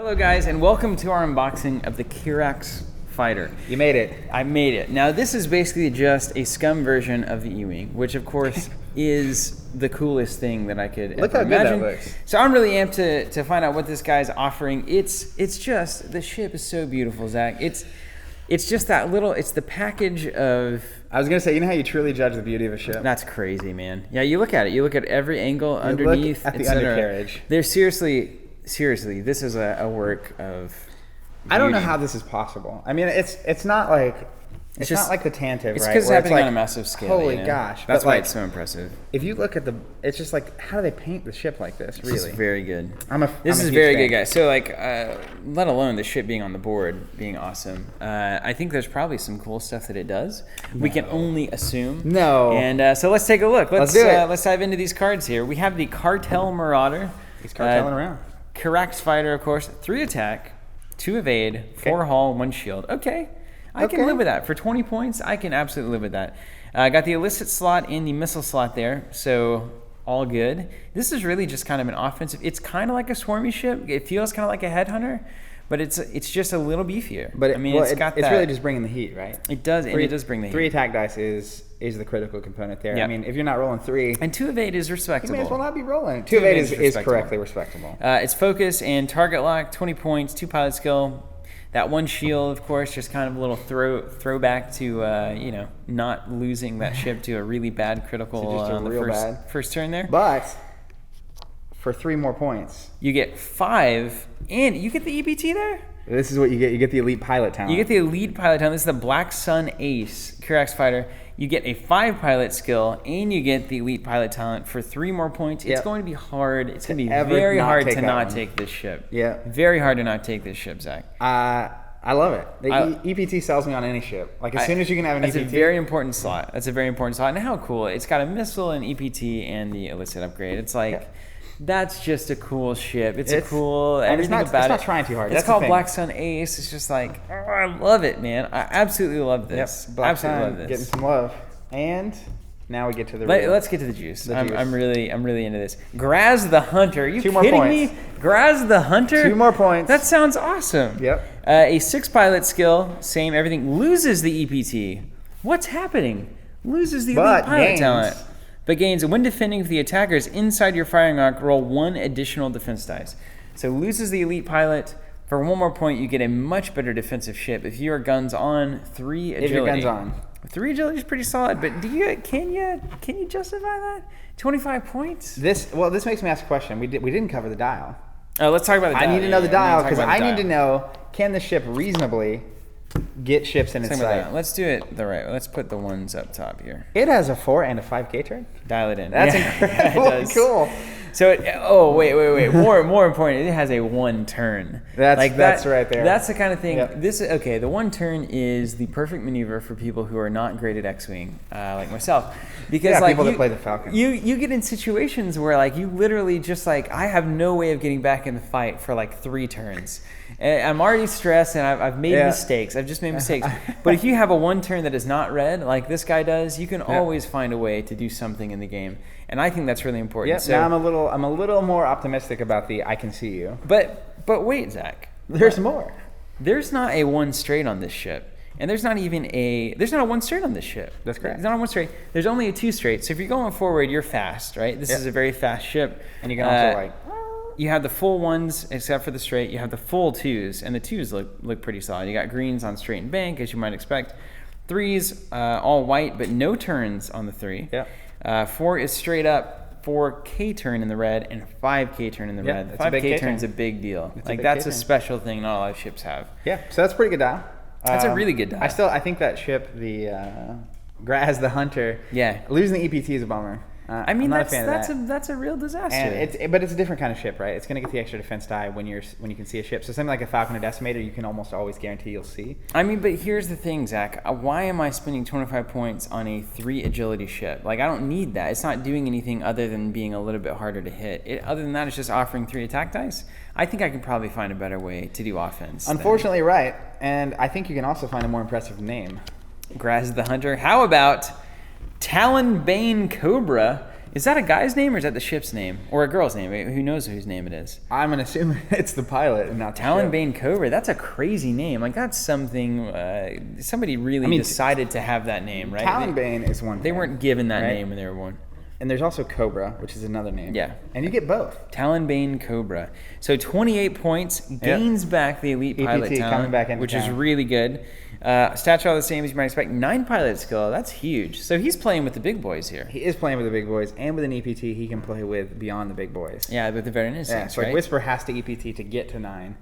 Hello guys, and welcome to our unboxing of the Kihraxz Fighter. You made it. I made it. Now this is basically just a scum version of the E-Wing, which of course is the coolest thing that I could Look ever how good imagine. that looks. So I'm really amped to find out what this guy's offering. It's just, the ship is so beautiful, Zach. It's just that little, it's the package of... I was going to say, you know how you truly judge the beauty of a ship? That's crazy, man. Yeah, you look at it. You look at every angle You underneath. look at the undercarriage. There's seriously, this is a work of beauty. I don't know how this is possible. I mean, it's not like... It's just, not like the Tantive, it's right? because it's happening like, on a massive scale. Holy you know? gosh. That's why like, it's so impressive. If you look at the... It's just like, how do they paint the ship like this, really? This is very good. This is very good, guys. So, like, let alone the ship being on the board being awesome. I think there's probably some cool stuff that it does. No. We can only assume. No. And so let's take a look. Let's do it. Let's dive into these cards here. We have the Cartel Marauder. He's carteling around. Kihraxz Fighter, of course. 3 attack, 2 evade, 4 hull, 1 shield. Okay. I can live with that. For 20 points, I can absolutely live with that. I got the illicit slot and the missile slot there, so all good. This is really just kind of an offensive. It's kind of like a swarmy ship. It feels kind of like a headhunter, but it's just a little beefier. But I mean, it's really just bringing the heat, right? It does, and it does bring the heat. 3 attack dice is the critical component there. Yep. I mean, if you're not rolling 3... And 2 evade is respectable. You may as well not be rolling. 2 evade is correctly respectable. It's focus and target lock, 20 points, 2 pilot skill. That 1 shield, of course, just kind of a little throwback to, you know, not losing that ship to a really bad critical on the first turn there. But for 3 more points, you get 5, and you get the EPT there. This is what you get. You get the elite pilot talent. You get the elite pilot talent. This is the Black Sun Ace Kihraxz Fighter. You get a 5 pilot skill, and you get the elite pilot talent for 3 more points. It's going to be hard. It's going to be very hard to not take this ship. Yeah. Very hard to not take this ship, Zach. I love it. The EPT sells me on any ship. Like, as soon as you can have an EPT. That's a very important slot. That's a very important slot. And how cool. It's got a missile, an EPT, and the illicit upgrade. It's like... Yeah. That's just a cool ship. It's a cool everything about it. It's not trying too hard. It's called Black Sun Ace. It's just like, oh, I love it, man. I absolutely love this. Yep. Black Sun, getting some love. And now we get to the let's get to the juice. I'm really into this. Graz the Hunter. Are you kidding me? Graz the Hunter? 2 more points. That sounds awesome. Yep. A 6 pilot skill, same everything. Loses the EPT. What's happening? Loses the elite pilot talent. But gains when defending if the attacker is inside your firing arc, roll 1 additional defense dice. So loses the elite pilot. For 1 more point, you get a much better defensive ship. If your guns on, 3 agility. If your guns on. 3 agility is pretty solid, but can you justify that? 25 points? This makes me ask a question. We didn't cover the dial. Oh, let's talk about the dial. I need to know the dial because I need to know, can the ship reasonably get ships in its sight? Let's do it the right way. Let's put the ones up top here. It has a 4 and a 5K turn. Dial it in. That's incredible. Yeah, it does. Cool. So wait. More important, it has a 1 turn. That's right there. That's the kind of thing. Yep. The 1 turn is the perfect maneuver for people who are not great at X-wing, like myself, because people that play the Falcon. You get in situations where like you literally just like I have no way of getting back in the fight for like 3 turns. And I'm already stressed and I've made mistakes. I've just made mistakes. But if you have a 1 turn that is not red, like this guy does, you can always find a way to do something in the game. And I think that's really important. Yeah, so, now I'm a little more optimistic about the I can see you. But wait, Zach. There's more. There's not a 1 straight on this ship. And there's not a 1 straight on this ship. That's correct. There's not a 1 straight. There's only a 2 straight. So if you're going forward, you're fast, right? This is a very fast ship. And you can also you have the full 1s except for the straight. You have the full 2s, and the 2s look pretty solid. You got greens on straight and bank, as you might expect. 3s, all white, but no turns on the 3. Yeah. 4 is straight up, 4K turn in the red, and 5K turn in the red. 5K turn is a big deal. That's a special thing not a lot of ships have. Yeah, so that's a pretty good dial. That's a really good dial. I think that ship, the Graz the Hunter, losing the EPT is a bummer. I mean, that's a real disaster. And but it's a different kind of ship, right? It's going to get the extra defense die when you can see a ship. So something like a Falcon or Decimator, you can almost always guarantee you'll see. I mean, but here's the thing, Zach. Why am I spending 25 points on a 3 agility ship? Like, I don't need that. It's not doing anything other than being a little bit harder to hit. Other than that, it's just offering 3 attack dice. I think I can probably find a better way to do offense. Unfortunately, right. And I think you can also find a more impressive name. Graz the Hunter. How about Talon, Bane, Cobra? Is that a guy's name or is that the ship's name? Or a girl's name? Who knows whose name it is? I'm going to assume it's the pilot and not the Talon, ship. Bane, Cobra. That's a crazy name. Like, that's something... somebody really decided to have that name, right? Talon, Bane is one thing. They weren't given that right? name when they were born. And there's also Cobra, which is another name. Yeah. And you get both. Talon, Bane, Cobra. So 28 points, gains back the elite pilot EPT talent, coming back into which town. is really good. Stats are all the same as you might expect. 9 pilot skill, that's huge. So he's playing with the big boys here. He is playing with the big boys, and with an EPT, he can play with beyond the big boys. Yeah, with the veteran instincts, so right? Whisper has to EPT to get to 9.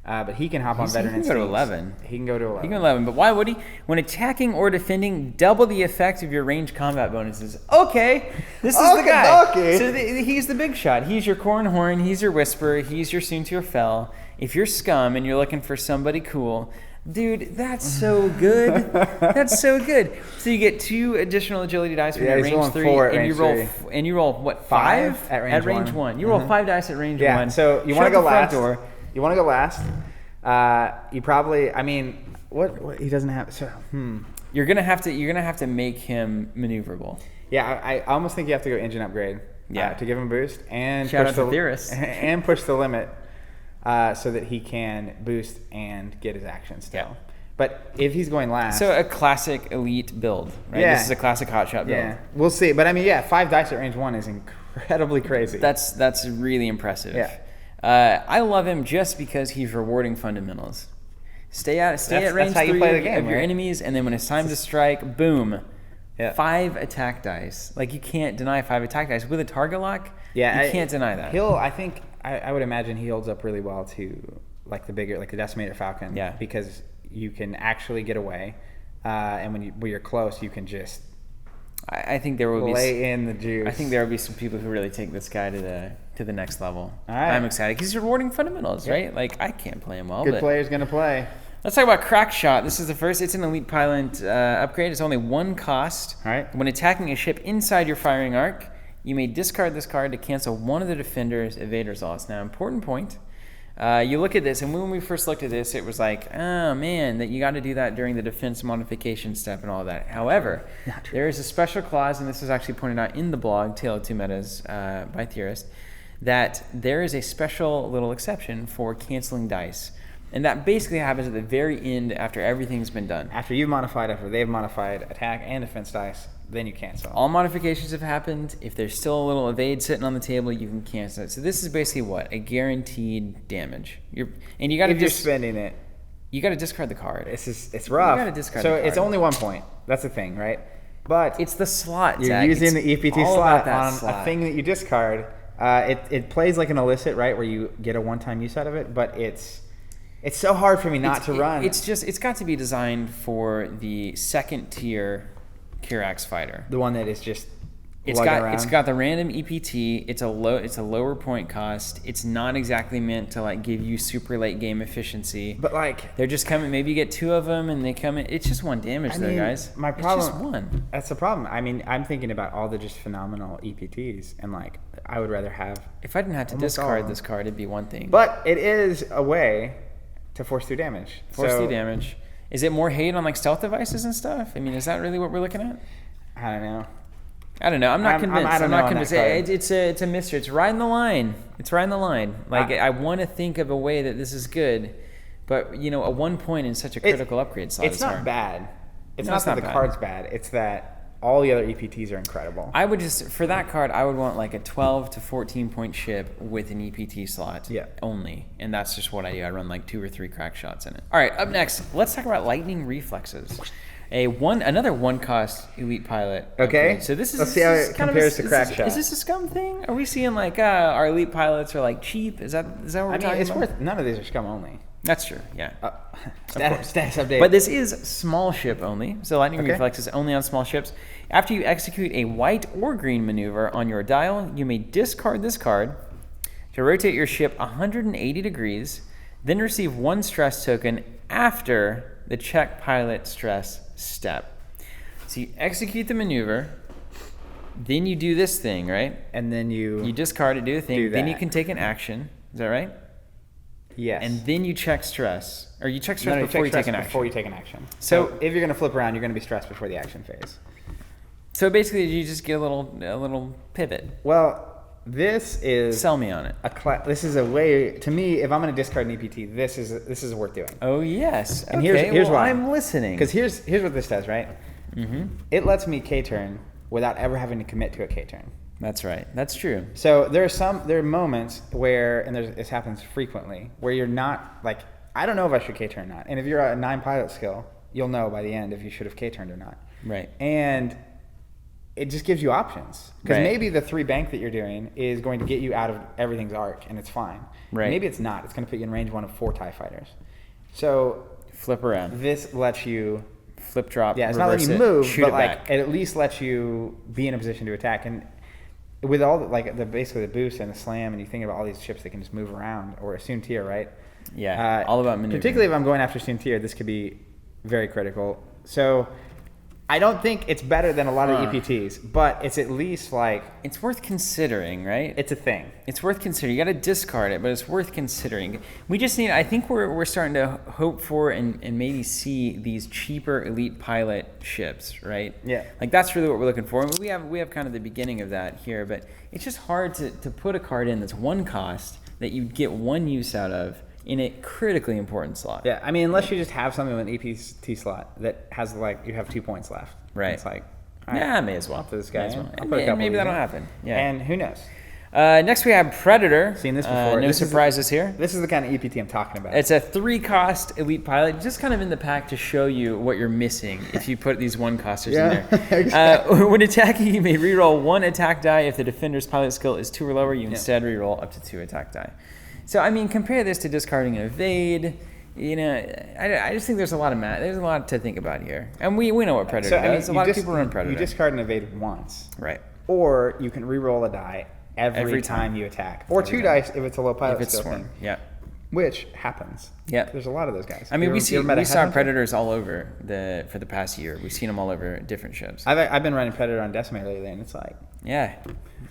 But he can hop on veteran instincts. He can go to instincts. 11. He can go to 11. He can go 11, but why would he? When attacking or defending, double the effect of your range combat bonuses. Okay, this is the guy. Okay. So he's the big shot. He's your Corn Horn. He's your Whisper. He's your Soontir Fell. If you're Scum and you're looking for somebody cool, dude, that's so good. That's so good. So you get 2 additional agility dice from your range 3, and you roll what, 5 at range 1. You roll 5 dice at range 1. Yeah. So you want to go last. You want to go last. You probably. I mean, what he doesn't have. So You're gonna have to make him maneuverable. Yeah, I almost think you have to go engine upgrade. Yeah. To give him a boost and shout push out to Theorists and push the limit, so that he can boost and get his action still. Yeah. But if he's going last, so a classic elite build, right? Yeah. This is a classic hotshot build. Yeah, we'll see. But I mean, 5 dice at range 1 is incredibly crazy. That's really impressive. Yeah. I love him just because he's rewarding fundamentals. Stay at range 3 play the game, of your right? enemies, and then when it's time to strike, boom. Yeah. 5 attack dice. Like, you can't deny 5 attack dice. With a target lock, you can't deny that. I would imagine he holds up really well to like the Decimator Falcon. Yeah. Because you can actually get away, and when you're close, you can just I think there will lay in the juice. I think there will be some people who really take this guy to the next level. All right. I'm excited because he's rewarding fundamentals, right? Like, I can't play him well. Good player's gonna play. Let's talk about Crack Shot. This is the first. It's an elite pilot upgrade. It's only 1 cost. All right. When attacking a ship inside your firing arc, you may discard this card to cancel one of the defender's evader slots. Now, important point. You look at this, and when we first looked at this, it was like, oh man, that you got to do that during the defense modification step and all that. However, there is a special clause, and this is actually pointed out in the blog, Tale of Two Metas by Theorist, that there is a special little exception for canceling dice. And that basically happens at the very end after everything's been done. After they've modified attack and defense dice, then you cancel. All modifications have happened. If there's still a little evade sitting on the table, you can cancel it. So this is basically what? A guaranteed damage. You're spending it. You got to discard the card. It's rough. You got to discard the card. It's only 1 point. That's the thing, right? But it's the slot, You're Zach. using the EPT slot on slot. a thing that you discard. It plays like an illicit, right, where you get a one-time use out of it, but it's so hard for me not to run. It's got to be designed for the second tier Kihraxz Fighter. The one that is just it's got the random EPT. It's a lower point cost. It's not exactly meant to like give you super late game efficiency. But like they're just coming. Maybe you get 2 of them and they come in. It's just 1 damage though, guys. My problem. It's just 1. That's the problem. I mean, I'm thinking about all the just phenomenal EPTs, and like I would rather have. If I didn't have to discard this card, it'd be one thing. But it is a way to force through damage. Force through damage. Is it more hate on like stealth devices and stuff? I mean, is that really what we're looking at? I don't know. I'm not convinced. I'm not convinced. It's a mystery. It's riding the line. Like, I want to think of a way that this is good, but a 1 point in such a critical upgrade slot is hard. It's not bad. It's not that the card's bad. It's that all the other EPTs are incredible. I would for that card, I would want like a 12 to 14 point ship with an EPT slot only. And that's just what I do. I run like 2 or 3 crack shots in it. All right, up next, let's talk about lightning reflexes. Another 1 cost elite pilot. Okay. So let's see how it compares to crack shot. Is this a Scum thing? Are we seeing like our elite pilots are like cheap? Is that what we're talking about? None of these are Scum only. That's true. Yeah. Status update. But this is small ship only. So lightning reflex is only on small ships. After you execute a white or green maneuver on your dial, you may discard this card to rotate your ship 180 degrees, then receive 1 stress token after the check pilot stress step. So you execute the maneuver, then you do this thing, right? And then you discard it, do the thing, then you can take an action. Is that right? Yes. And then you check stress. Or you check stress before you take an action. Before you take an action. So if you're going to flip around, you're going to be stressed before the action phase. So basically, you just get a little pivot. Well, this is sell me on it. This is a way to me. If I'm going to discard an EPT, this is worth doing. Oh yes. And here's why I'm listening. Because here's what this does, right? Mm-hmm. It lets me K-turn without ever having to commit to a K-turn. That's right. That's true. So there are moments where, and this happens frequently, where you're not like, I don't know if I should K-turn or not. And if you're a 9 pilot skill, you'll know by the end if you should have K-turned or not. Right. And it just gives you options. Because maybe the 3 bank that you're doing is going to get you out of everything's arc, and it's fine. Right. Maybe it's not. It's going to put you in range 1 of 4 TIE fighters. So flip around. This lets you flip drop. Yeah, it's not letting you move, shoot but it like back. it at least lets you be in a position to attack. And with all basically the boost and the slam, and you think about all these ships that can just move around, or a Soon Tier, right? Yeah, all about maneuvering. Particularly if I'm going after Soon Tier, this could be very critical. So I don't think it's better than a lot of EPTs, but it's at least like... It's worth considering, right? It's a thing. It's worth considering. You got to discard it, but it's worth considering. We just need... I think we're starting to hope for and maybe see these cheaper elite pilot ships, right? Yeah. Like that's really what we're looking for. And we have kind of the beginning of that here, but it's just hard to put a card in that's 1 cost that you get 1 use out of in a critically important slot. Yeah, I mean, unless you just have something with an EPT slot that has like, you have 2 points left. Right. It's like, yeah, may as well. For this guy, maybe that'll happen. Yeah. And who knows? Next we have Predator. Seen this before. No surprises here. This is the kind of EPT I'm talking about. It's a 3-cost elite pilot, just kind of in the pack to show you what you're missing if you put these 1-costers in there. Exactly. When attacking, you may reroll 1 attack die. If the defender's pilot skill is 2 or lower, you instead reroll up to 2 attack die. So I mean, compare this to discarding an evade. You know, I just think there's a lot to think about here, and we know what Predator does. A lot of people run Predator. You discard an evade once, right? Or you can re-roll a die every time you attack, or 2 dice if it's a low pilot skill thing. Yeah, which happens. Yeah, there's a lot of those guys. I mean, we saw Predators all over for the past year. We've seen them all over different ships. I've been running Predator on Decimator lately, and it's like, yeah,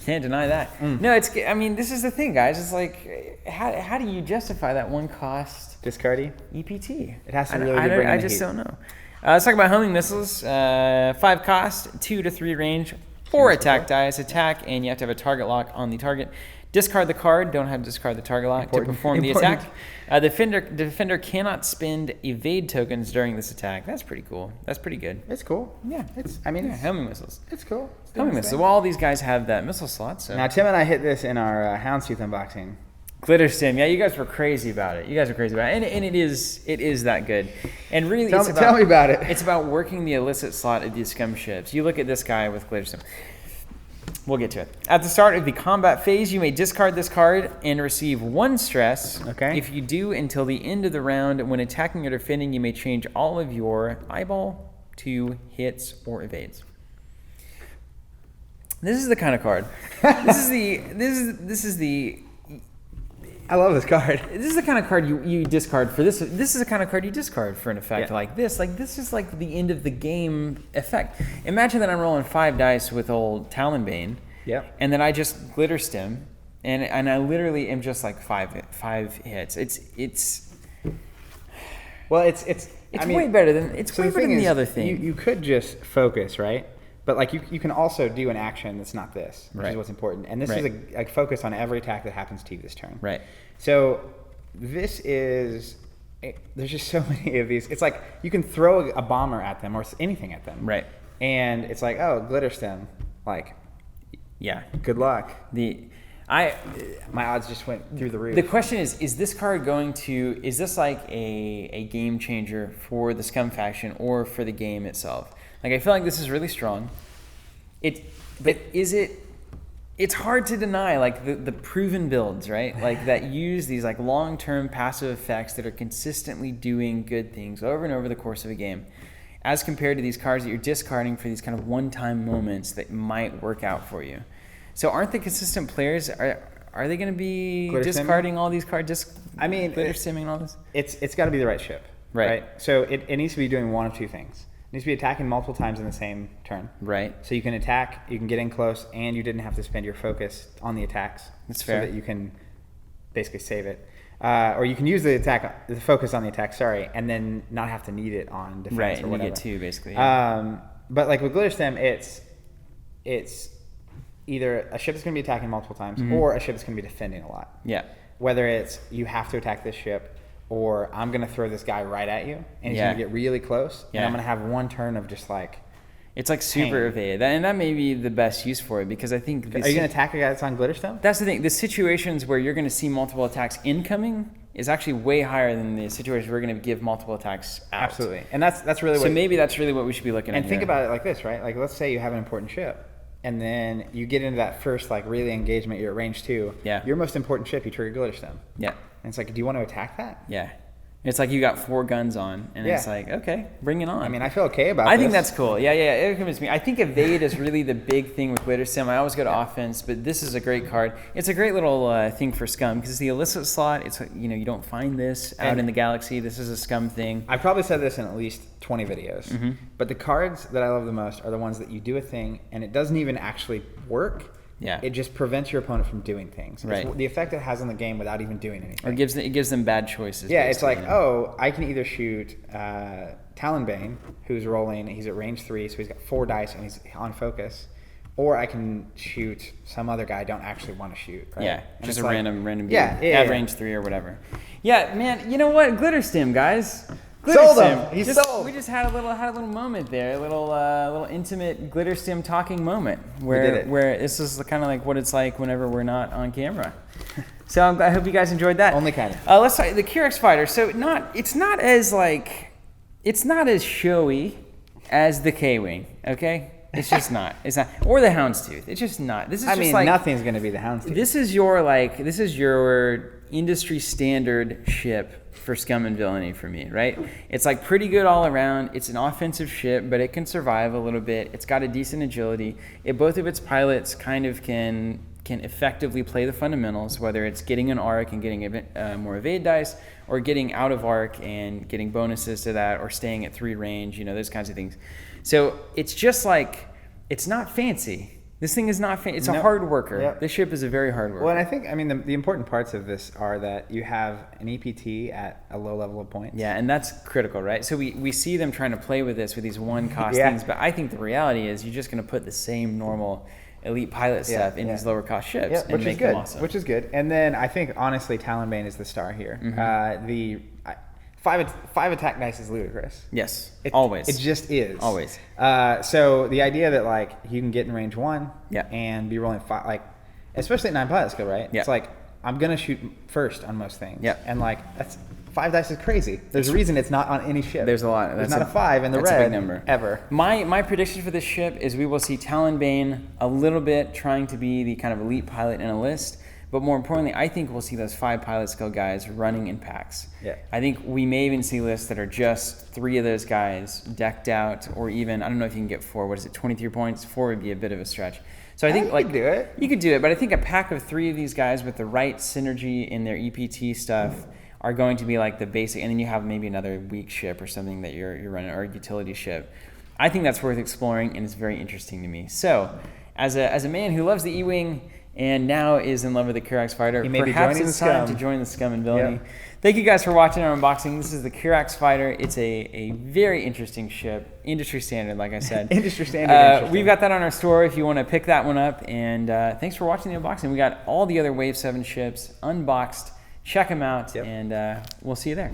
can't deny that. No, I mean, this is the thing, guys. It's like, how do you justify that 1-cost discardy EPT? It has to really be bringing I just don't know. Let's talk about homing missiles. 5 cost, 2 to 3 range, 4 attack dice, attack, and you have to have a target lock on the target. Discard the card. Don't have to discard the target lock to perform the attack. The defender cannot spend evade tokens during this attack. That's pretty cool. That's pretty good. It's cool. Yeah. Homing missiles. It's cool. Homing missiles. So all these guys have that missile slot. So now Tim and I hit this in our Houndstooth unboxing. Glitterstim. Yeah, you guys were crazy about it. And it is that good. And really, tell me about it. It's about working the illicit slot of these scum ships. You look at this guy with Glitterstim. We'll get to it. At the start of the combat phase, you may discard this card and receive 1 stress. Okay. If you do until the end of the round, when attacking or defending, you may change all of your eyeball to hits or evades. This is the kind of card. This is the. I love this card. This is the kind of card you discard for this. This is the kind of card you discard for an effect like this. Like this is like the end of the game effect. Imagine that I'm rolling 5 dice with old Talon Bane. Yep. And then I just Glitterstim, and I literally am just like 5 hits. It's. Well, it's way better than the other thing. You could just focus, right? But like you can also do an action that's not this, which is what's important. And this is a focus on every attack that happens to you this turn. Right. So this is, there's just so many of these. It's like you can throw a bomber at them or anything at them. Right. And it's like, oh, Glitterstim, like, yeah, good luck. My odds just went through the roof. The question is this card is this like a game changer for the Scum faction or for the game itself? Like, I feel like this is really strong. It's hard to deny, like, the proven builds, right? Like, that use these, like, long-term passive effects that are consistently doing good things over and over the course of a game, as compared to these cards that you're discarding for these kind of one-time moments that might work out for you. So aren't the consistent players, are they going to be discarding all these cards? Glitterstimming and all this? It's got to be the right ship, right? So it needs to be doing one of 2 things. It needs to be attacking multiple times in the same turn. Right. So you can attack, you can get in close, and you didn't have to spend your focus on the attacks. That's fair. So that you can basically save it. Or you can use the focus on the attack, and then not have to need it on defense or whatever. Right, and you get 2, basically. Yeah. But like with Glitterstim, it's either a ship that's going to be attacking multiple times or a ship that's going to be defending a lot. Yeah. Whether it's you have to attack this ship or I'm going to throw this guy right at you and he's going to get really close and I'm going to have one turn of just like... It's like super evade. And that may be the best use for it because I think... Are you going to attack a guy that's on Glitterstim? That's the thing. The situations where you're going to see multiple attacks incoming is actually way higher than the situation where we're going to give multiple attacks out. Absolutely. And that's really what... So maybe that's really what we should be looking at. And think about it like this, right? Like let's say you have an important ship and then you get into that first like really engagement, you're at range 2. Yeah. Your most important ship, you trigger Glitterstim. Yeah. And it's like, do you want to attack that? Yeah. It's like you got 4 guns on, and it's like, okay, bring it on. I mean, I feel okay about I this. think that's cool. Yeah, it convinced me. I think evade is really the big thing with Glitterstim. I always go to offense, but this is a great card. It's a great little thing for Scum because it's the illicit slot. It's you don't find this out in the galaxy. This is a Scum thing. I've probably said this in at least 20 videos, but the cards that I love the most are the ones that you do a thing and it doesn't even actually work. Yeah. It just prevents your opponent from doing things. Right. It's the effect it has on the game without even doing anything. Or it gives them bad choices. Yeah, it's like, oh, I can either shoot Talon Bane, who's rolling, he's at range 3, so he's got 4 dice and he's on focus. Or I can shoot some other guy I don't actually want to shoot. Right? Yeah, and just a like, random at range 3 or whatever. Yeah, man, you know what? Glitterstim, guys. Sold him. He's sold. We just had a little moment there, a little intimate Glitterstim talking moment where this is kind of like what it's like whenever we're not on camera. So I hope you guys enjoyed that. Only kind of. Let's talk the Kihraxz Fighter. So it's not as showy as the K-Wing. Okay, it's just not. It's not, or the Houndstooth. It's just not. This is nothing's gonna be the Houndstooth. This is your industry standard ship for Scum and Villainy for me, right? It's like pretty good all around. It's an offensive ship, but it can survive a little bit. It's got a decent agility. Both of its pilots kind of can effectively play the fundamentals, whether it's getting an arc and getting more evade dice, or getting out of arc and getting bonuses to that, or staying at 3 range, those kinds of things. So it's just like, it's not fancy. This thing is not fancy. It's a hard worker. Yep. This ship is a very hard worker. Well, and I think, the important parts of this are that you have an EPT at a low level of points. Yeah, and that's critical, right? So we see them trying to play with this with these one-cost things, but I think the reality is you're just going to put the same normal elite pilot stuff in these lower-cost ships and make them awesome. Which is good. And then I think, honestly, Talon Bane is the star here. The 5 attack dice is ludicrous. Yes, always. It just is. Always. So the idea that like you can get in range 1 and be rolling 5, like especially at 9 pilot skill, right? It's like I'm gonna shoot first on most things. And like that's 5 dice is crazy. There's a reason it's not on any ship. There's a lot. There's not a 5 in the red. That's a big number. Ever. My prediction for this ship is we will see Talon Bane a little bit trying to be the kind of elite pilot in a list. But more importantly, I think we'll see those 5 pilot skill guys running in packs. Yeah. I think we may even see lists that are just 3 of those guys decked out, or even, I don't know if you can get 4. What is it, 23 points? 4 would be a bit of a stretch. So I think you could do it. You could do it, but I think a pack of 3 of these guys with the right synergy in their EPT stuff are going to be like the basic, and then you have maybe another weak ship or something that you're running, or a utility ship. I think that's worth exploring, and it's very interesting to me. So, as a man who loves the E-Wing, and now is in love with the Kihraxz Fighter, perhaps it's time to join the Scum and Villainy. Thank you guys for watching our unboxing. This is the Kihraxz Fighter. It's a very interesting ship, industry standard, like I said. Industry standard. We've got that on our store if you want to pick that one up. And thanks for watching the unboxing. We got all the other Wave 7 ships unboxed. Check them out, and we'll see you there.